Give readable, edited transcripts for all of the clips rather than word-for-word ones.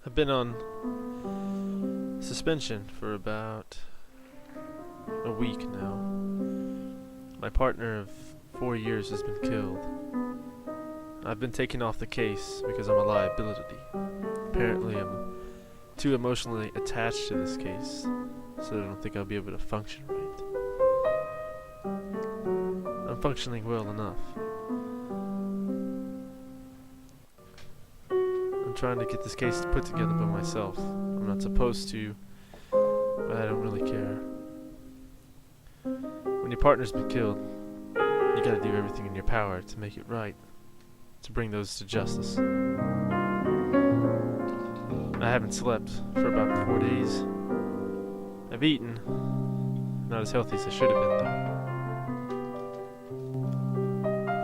I've been on suspension for about a week now. My partner of 4 years has been killed. I've been taken off the case because I'm a liability. Apparently I'm too emotionally attached to this case, so I don't think I'll be able to function right. I'm functioning well enough. I'm trying to get this case put together by myself. I'm not supposed to, but I don't really care. When your partner's been killed, you gotta do everything in your power to make it right, to bring those to justice. I haven't slept for about 4 days. I've eaten, not as healthy as I should have been though.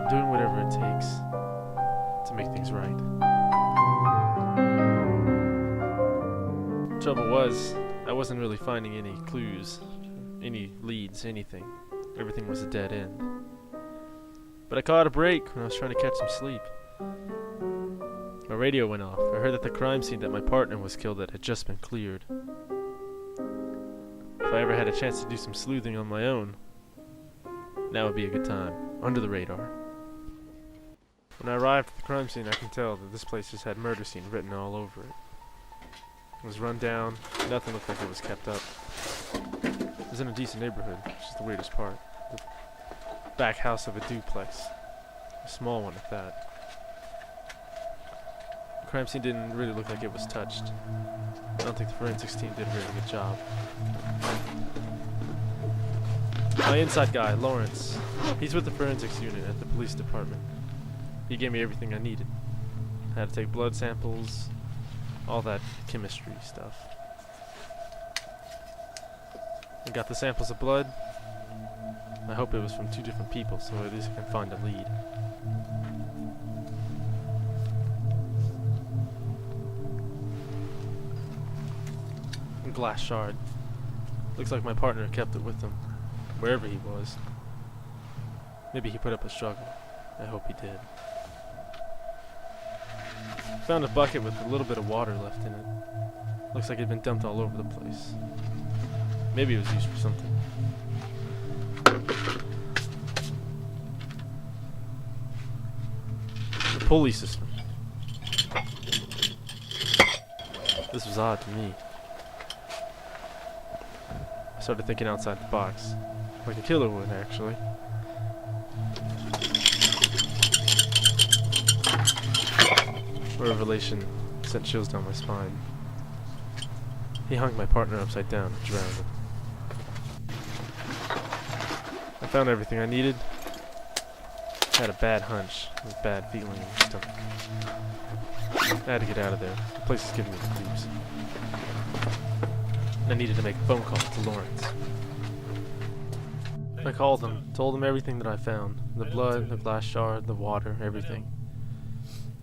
I'm doing whatever it takes to make things right. Trouble was, I wasn't really finding any clues, any leads, anything. Everything was a dead end. But I caught a break when I was trying to catch some sleep. My radio went off. I heard that the crime scene that my partner was killed at had just been cleared. If I ever had a chance to do some sleuthing on my own, now would be a good time, under the radar. When I arrived at the crime scene, I can tell that this place just had murder scene written all over it. It was run down, nothing looked like it was kept up. It was in a decent neighborhood, which is the weirdest part. The back house of a duplex. A small one at that. The crime scene didn't really look like it was touched. I don't think the forensics team did a very good job. My inside guy, Lawrence, he's with the forensics unit at the police department. He gave me everything I needed. I had to take blood samples, all that chemistry stuff. I got the samples of blood. I hope it was from 2 different people, so at least I can find a lead. A glass shard. Looks like my partner kept it with him, wherever he was. Maybe he put up a struggle. I hope he did. Found a bucket with a little bit of water left in it. Looks like it had been dumped all over the place. Maybe it was used for something. The pulley system. This was odd to me. I started thinking outside the box. Like a killer would, actually. A revelation sent chills down my spine. He hung my partner upside down and drowned him. I found everything I needed. I had a bad hunch, a bad feeling in my stomach. I had to get out of there. The place is giving me the creeps. I needed to make a phone call to Lawrence. I called him, told him everything that I found. The blood, the glass shard, the water, everything.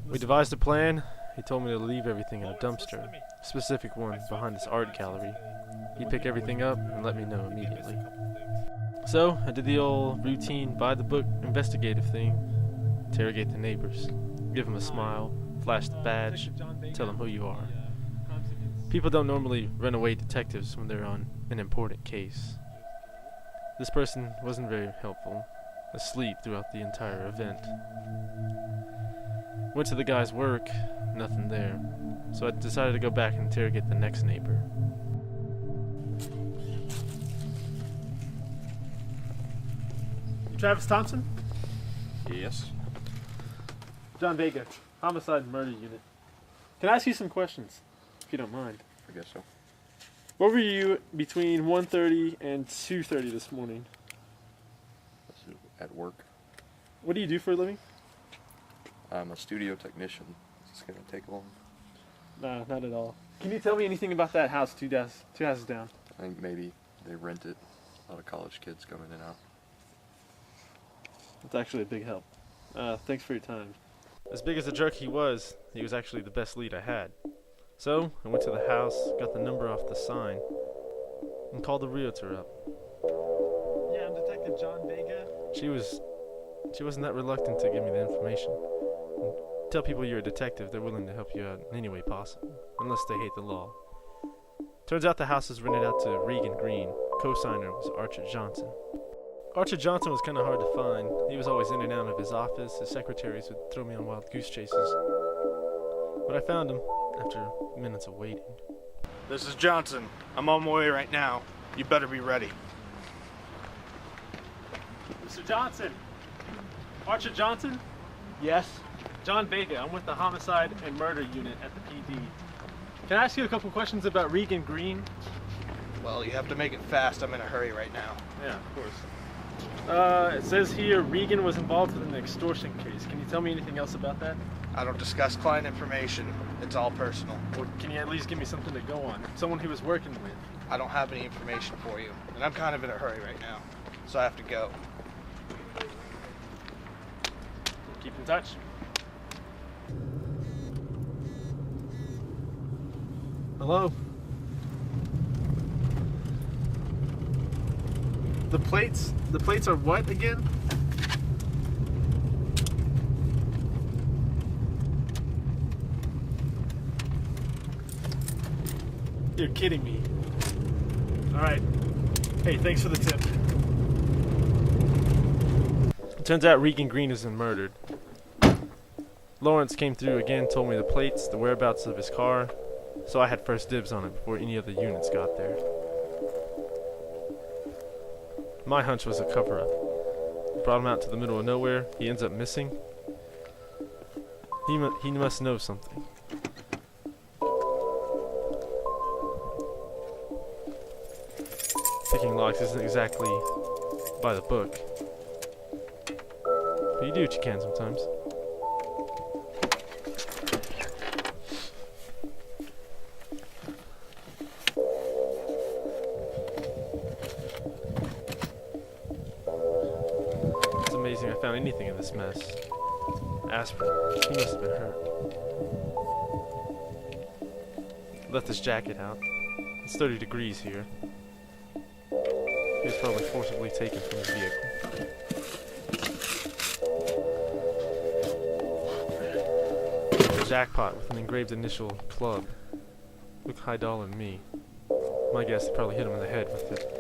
We devised a plan. He told me to leave everything in a dumpster, a specific one behind this art gallery. He'd pick everything up and let me know immediately. So, I did the old routine, by-the-book investigative thing. Interrogate the neighbors. Give them a smile, flash the badge, tell them who you are. People don't normally run away detectives when they're on an important case. This person wasn't very helpful, asleep throughout the entire event. Went to the guy's work, nothing there. So I decided to go back and interrogate the next neighbor. Travis Thompson? Yes. John Vega, Homicide and Murder Unit. Can I ask you some questions, if you don't mind? I guess so. Where were you between 1:30 and 2:30 this morning? At work. What do you do for a living? I'm a studio technician. Is this going to take long? No, not at all. Can you tell me anything about that house two houses down? I think maybe they rent it. A lot of college kids come in and out. That's actually a big help. Thanks for your time. As big as a jerk he was actually the best lead I had. So, I went to the house, got the number off the sign, and called the realtor up. Yeah, I'm Detective John Vega. She wasn't that reluctant to give me the information. Tell people you're a detective, they're willing to help you out in any way possible, unless they hate the law. Turns out the house was rented out to Regan Green. Co-signer was Archer Johnson. Archer Johnson was kind of hard to find. He was always in and out of his office. His secretaries would throw me on wild goose chases. But I found him after minutes of waiting. This is Johnson. I'm on my way right now. You better be ready. Mr. Johnson. Archer Johnson? Yes? John Vega. I'm with the Homicide and Murder Unit at the PD. Can I ask you a couple questions about Regan Green? Well, you have to make it fast. I'm in a hurry right now. Yeah, of course. It says here Regan was involved with an extortion case. Can you tell me anything else about that? I don't discuss client information. It's all personal. Or can you at least give me something to go on? Someone he was working with. I don't have any information for you. And I'm kind of in a hurry right now. So I have to go. Keep in touch. Hello? The plates are what again? You're kidding me. All right. Hey, thanks for the tip. It turns out Regan Green isn't murdered. Lawrence came through again, told me the plates, the whereabouts of his car, so I had first dibs on it before any other units got there. My hunch was a cover-up. Brought him out to the middle of nowhere, he ends up missing. He must know something. Picking locks isn't exactly by the book. But you do what you can sometimes. It's amazing I found anything in this mess. Aspirin. He must have been hurt. Left his jacket out. It's 30 degrees here. He was probably forcibly taken from his vehicle. A jackpot with an engraved initial club. Look high dollar to me. My guess, they probably hit him in the head with it.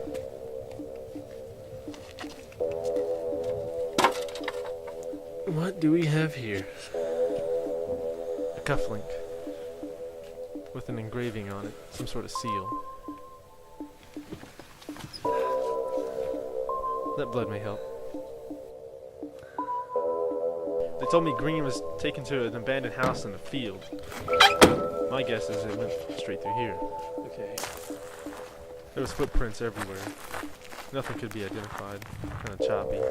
What do we have here? A cufflink. With an engraving on it. Some sort of seal. That blood may help. They told me Green was taken to an abandoned house in the field. My guess is it went straight through here. Okay. There was footprints everywhere. Nothing could be identified. Kind of choppy.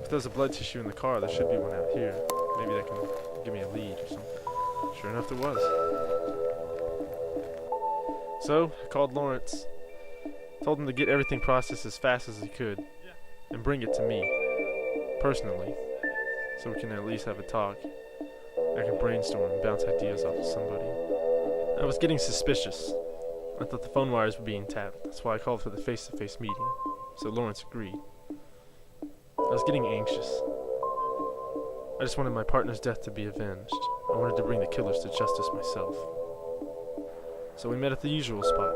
If there's a blood tissue in the car, there should be one out here. Maybe that can give me a lead or something. Sure enough, there was. So, I called Lawrence. Told him to get everything processed as fast as he could. And bring it to me. Personally. So we can at least have a talk. I can brainstorm and bounce ideas off of somebody. I was getting suspicious. I thought the phone wires were being tapped. That's why I called for the face-to-face meeting. So Lawrence agreed. I was getting anxious. I just wanted my partner's death to be avenged. I wanted to bring the killers to justice myself. So we met at the usual spot.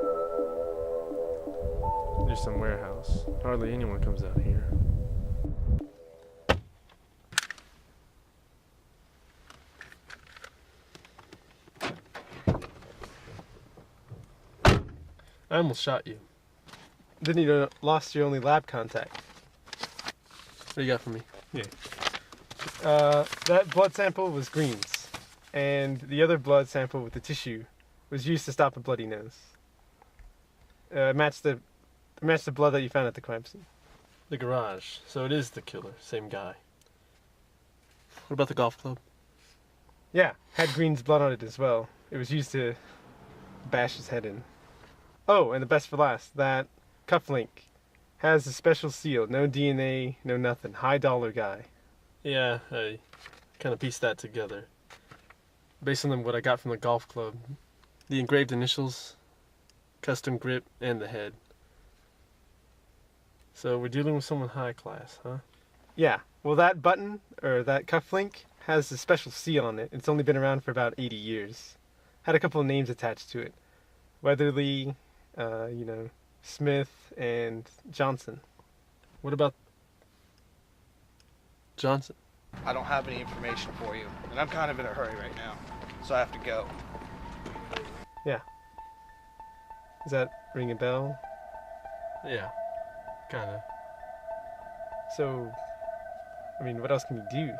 Near some warehouse. Hardly anyone comes out here. I almost shot you. Then you lost your only lab contact. What do you got for me? Yeah. That blood sample was Green's, and the other blood sample with the tissue was used to stop a bloody nose. Matched the blood that you found at the crime scene. The garage. So it is the killer. Same guy. What about the golf club? Yeah, had Green's blood on it as well. It was used to bash his head in. Oh, and the best for last, that cufflink has a special seal. No DNA, no nothing. High dollar guy. Yeah, I kind of pieced that together. Based on what I got from the golf club. The engraved initials, custom grip, and the head. So we're dealing with someone high class, huh? Yeah. Well, that button, or that cufflink, has a special seal on it. It's only been around for about 80 years. Had a couple of names attached to it. Weatherly, Smith, and Johnson. What about Johnson? I don't have any information for you, and I'm kind of in a hurry right now, so I have to go. Yeah. Does that ring a bell? Yeah, kinda. So, I mean, what else can you do?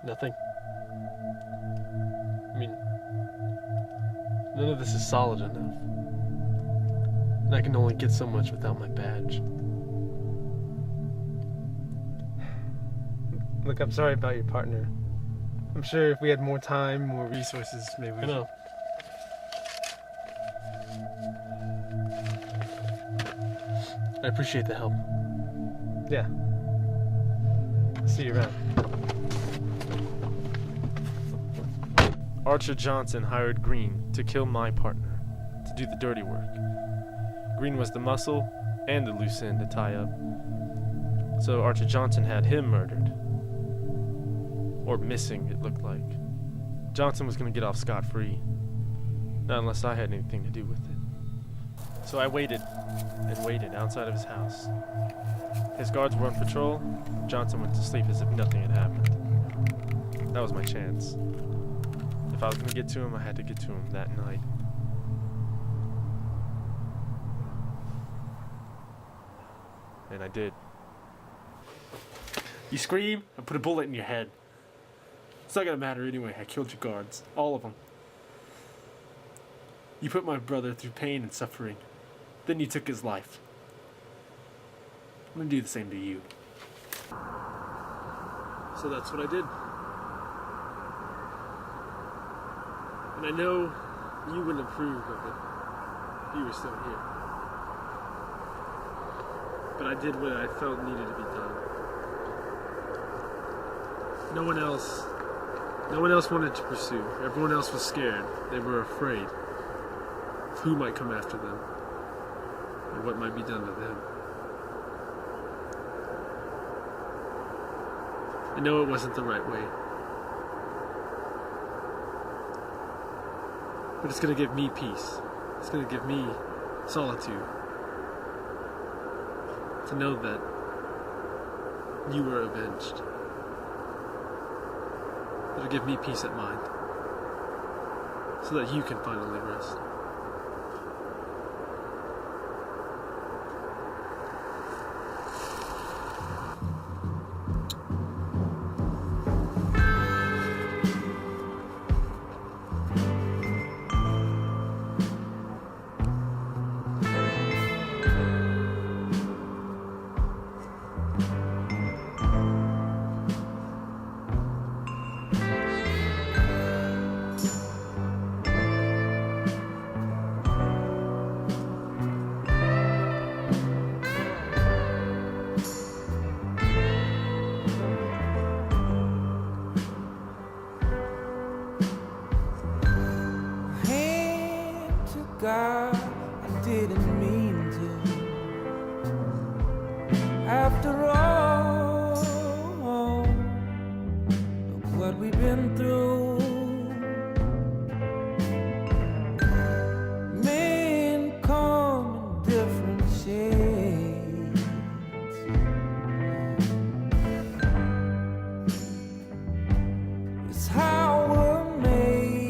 Nothing. I mean, none of this is solid enough. And I can only get so much without my badge. Look, I'm sorry about your partner. I'm sure if we had more time, more resources, maybe we I know. I appreciate the help. Yeah. See you around. Archer Johnson hired Green to kill my partner, to do the dirty work. Green was the muscle and the loose end to tie up. So Archer Johnson had him murdered. Or missing, it looked like. Johnson was going to get off scot-free. Not unless I had anything to do with it. So I waited and waited outside of his house. His guards were on patrol. Johnson went to sleep as if nothing had happened. That was my chance. If I was going to get to him, I had to get to him that night. And I did. You scream, I put a bullet in your head. It's not gonna matter anyway, I killed your guards. All of them. You put my brother through pain and suffering. Then you took his life. I'm gonna do the same to you. So that's what I did. And I know you wouldn't approve of it if you were still here. But I did what I felt needed to be done. No one else wanted to pursue. Everyone else was scared. They were afraid of who might come after them and what might be done to them. I know it wasn't the right way. But it's going to give me peace. It's going to give me solitude. To know that you were avenged. It'll give me peace of mind. So that you can finally rest. God, I didn't mean to. After all, look what we've been through. Men come in different shades. It's how we're made.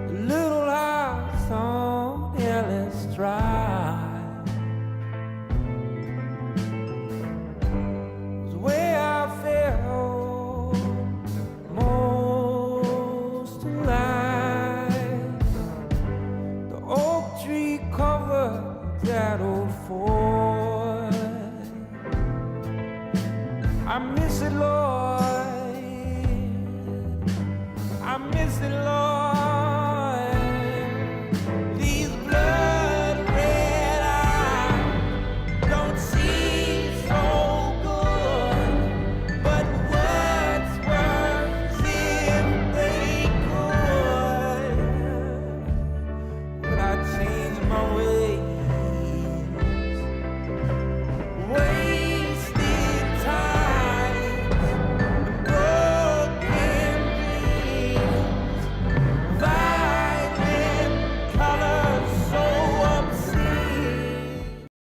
The little house on Ellis Drive was the way I felt most alive. The oak tree covered that old fort. I miss it, Lord. I miss it, Lord.